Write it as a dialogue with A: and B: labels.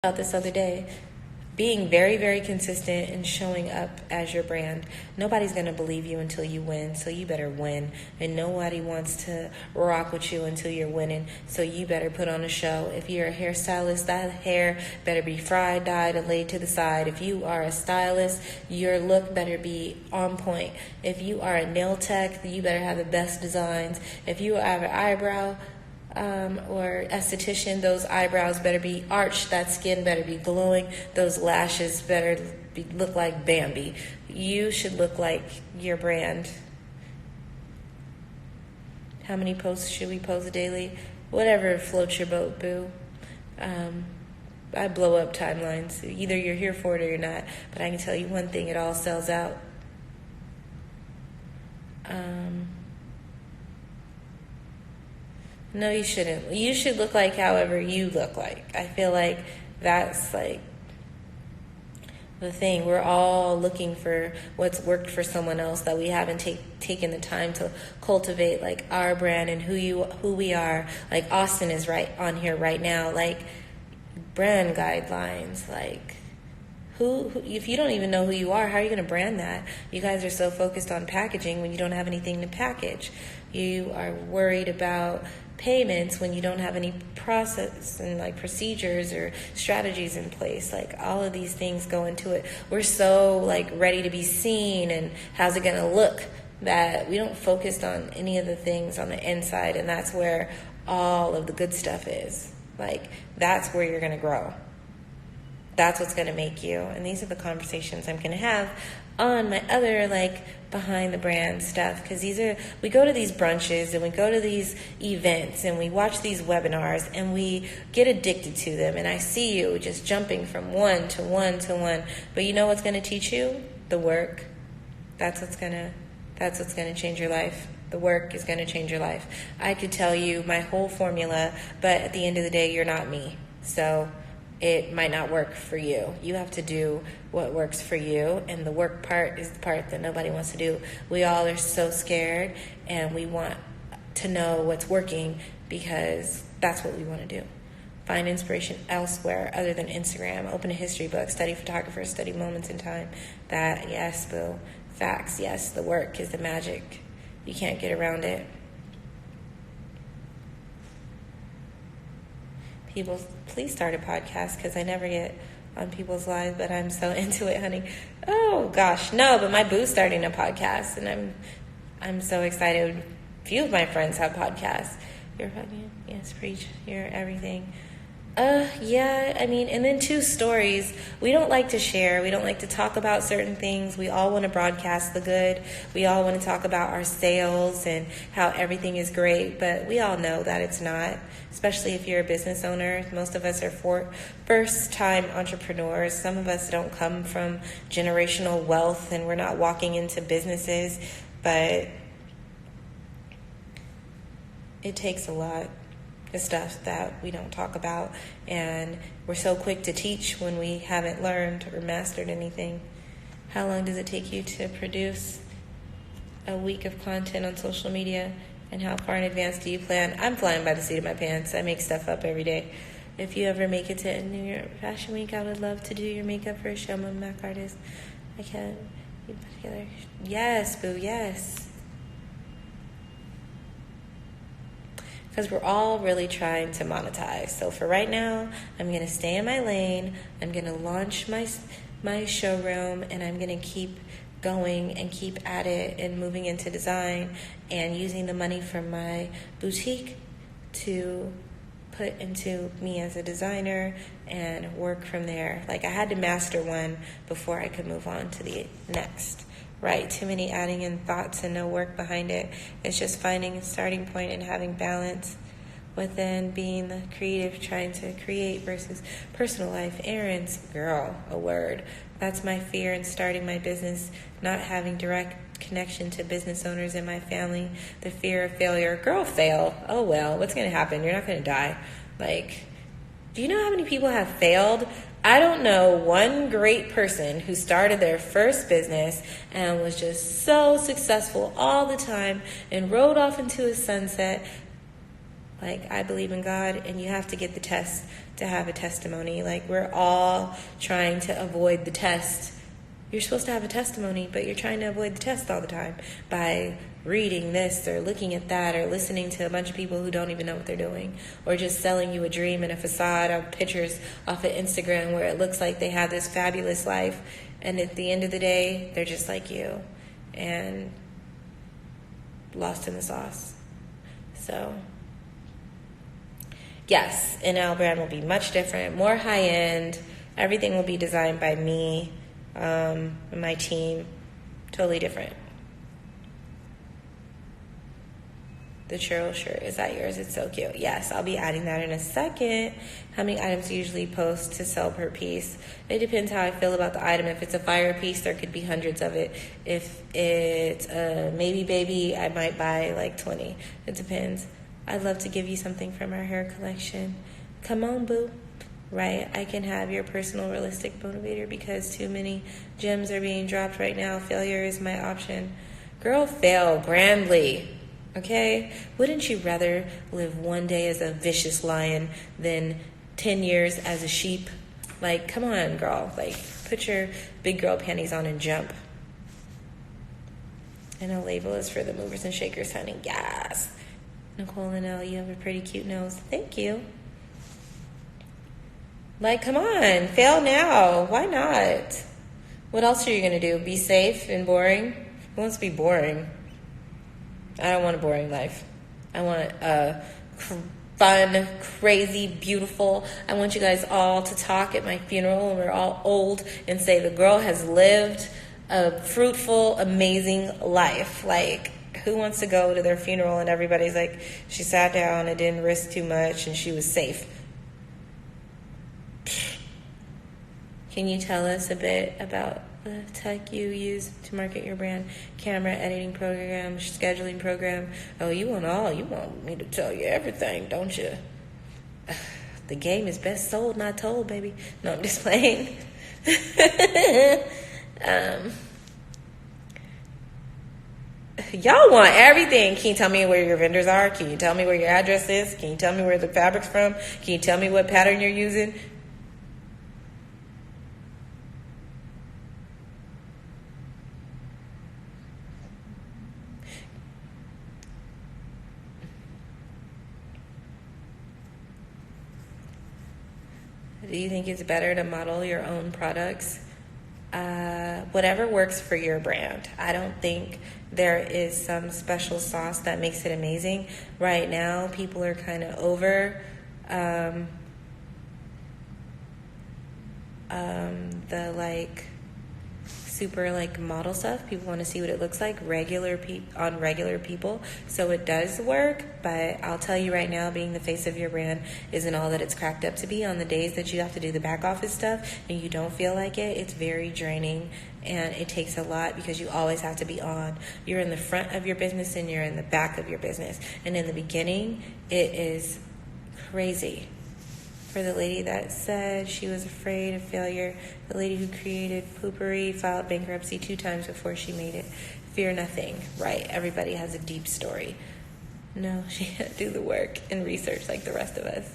A: about this other day. Being very, very consistent and showing up as your brand. Nobody's going to believe you until you win, so you better win. And nobody wants to rock with you until you're winning, so you better put on a show. If you're a hairstylist, that hair better be fried, dyed, and laid to the side. If you are a stylist, your look better be on point. If you are a nail tech, you better have the best designs. If you have an eyebrow or esthetician, those eyebrows better be arched, that skin better be glowing, those lashes better look like Bambi. You should look like your brand. How many posts should we post daily? Whatever floats your boat, boo. I blow up timelines. Either you're here for it or you're not. But I can tell you one thing, it all sells out. No, you shouldn't. You should look like however you look like. I feel like that's like the thing. We're all looking for what's worked for someone else that we haven't taken the time to cultivate, like our brand and who we are. Like Austin is right on here right now. Like brand guidelines. Like who if you don't even know who you are, how are you going to brand that? You guys are so focused on packaging when you don't have anything to package. You are worried about payments when you don't have any process and like procedures or strategies in place. Like all of these things go into it. We're so like ready to be seen and how's it gonna look that we don't focus on any of the things on the inside, and that's where all of the good stuff is. Like that's where you're gonna grow. That's what's gonna make you. And these are the conversations I'm gonna have on my other like behind the brand stuff, because we go to these brunches and we go to these events and we watch these webinars and we get addicted to them, and I see you just jumping from one to one to one. But you know what's going to teach you? The work. That's what's going to change your life. The work is going to change your life. I could tell you my whole formula, but at the end of the day, you're not me. So it might not work for you. You have to do what works for you, and the work part is the part that nobody wants to do. We all are so scared, and we want to know what's working because that's what we want to do. Find inspiration elsewhere other than Instagram. Open a history book, study photographers, study moments in time. That, yes, boo. Facts, yes, the work is the magic. You can't get around it. People, please start a podcast, because I never get on people's lives, but I'm so into it, honey. Oh gosh, no, but my boo's starting a podcast, and I'm so excited. A few of my friends have podcasts. You're fucking, yes, preach. You're everything. Yeah, I mean, and then two stories. We don't like to share. We don't like to talk about certain things. We all want to broadcast the good. We all want to talk about our sales and how everything is great, but we all know that it's not, especially if you're a business owner. Most of us are first-time entrepreneurs. Some of us don't come from generational wealth, and we're not walking into businesses, but it takes a lot. The stuff that we don't talk about, and we're so quick to teach when we haven't learned or mastered anything. How long does it take you to produce a week of content on social media, and how far in advance do you plan? I'm flying by the seat of my pants. I make stuff up every day. If you ever make it to New York Fashion Week, I would love to do your makeup for a show. I'm a Mac artist. I can't put together. Yes, boo, yes. Because we're all really trying to monetize. So for right now, I'm going to stay in my lane. I'm going to launch my showroom, and I'm going to keep going and keep at it and moving into design and using the money from my boutique to put into me as a designer and work from there. Like I had to master one before I could move on to the next. Right, too many adding in thoughts and no work behind it. It's just finding a starting point and having balance within being the creative, trying to create versus personal life. Errands, girl, a word. That's my fear in starting my business, not having direct connection to business owners in my family. The fear of failure. Girl, fail. Oh well, what's going to happen? You're not going to die. Like, do you know how many people have failed? I don't know one great person who started their first business and was just so successful all the time and rode off into a sunset. Like, I believe in God, and you have to get the test to have a testimony. Like, we're all trying to avoid the test. You're supposed to have a testimony, but you're trying to avoid the test all the time by reading this or looking at that or listening to a bunch of people who don't even know what they're doing, or just selling you a dream and a facade of pictures off of Instagram where it looks like they have this fabulous life, and at the end of the day, they're just like you and lost in the sauce. So yes, and our brand will be much different, more high-end. Everything will be designed by me and my team. Totally different. The churro shirt, is that yours? It's so cute. Yes, I'll be adding that in a second. How many items do you usually post to sell per piece? It depends how I feel about the item. If it's a fire piece, there could be hundreds of it. If it's a maybe baby, I might buy like 20. It depends. I'd love to give you something from our hair collection. Come on, boo. Right? I can have your personal realistic motivator because too many gems are being dropped right now. Failure is my option. Girl, fail grandly. Okay? Wouldn't you rather live one day as a vicious lion than 10 years as a sheep? Like, come on, girl. Like, put your big girl panties on and jump. And a label is for the movers and shakers, honey. Yes. Nicole Linnell, you have a pretty cute nose. Thank you. Like, come on. Fail now. Why not? What else are you going to do? Be safe and boring? Who wants to be boring? I don't want a boring life. I want a fun, crazy, beautiful. I want you guys all to talk at my funeral when we're all old and say the girl has lived a fruitful, amazing life. Like, who wants to go to their funeral and everybody's like, she sat down and didn't risk too much and she was safe? Can you tell us a bit about the tech you use to market your brand? Camera, editing program, scheduling program. Oh, you want me to tell you everything, don't you? The game is best sold, not told, baby. No, I'm just playing. Y'all want everything. Can you tell me where your vendors are? Can you tell me where your address is? Can you tell me where the fabric's from? Can you tell me what pattern you're using? Do you think it's better to model your own products? Whatever works for your brand. I don't think there is some special sauce that makes it amazing. Right now, people are kind of over the like super like model stuff. People want to see what it looks like on regular people. So it does work, but I'll tell you right now, being the face of your brand isn't all that it's cracked up to be. On the days that you have to do the back office stuff and you don't feel like it, it's very draining and it takes a lot because you always have to be on. You're in the front of your business and you're in the back of your business. And in the beginning, it is crazy. For the lady that said she was afraid of failure, the lady who created Poopery filed bankruptcy 2 times before she made it. Fear nothing, right? Everybody has a deep story. No, she had to do the work and research like the rest of us.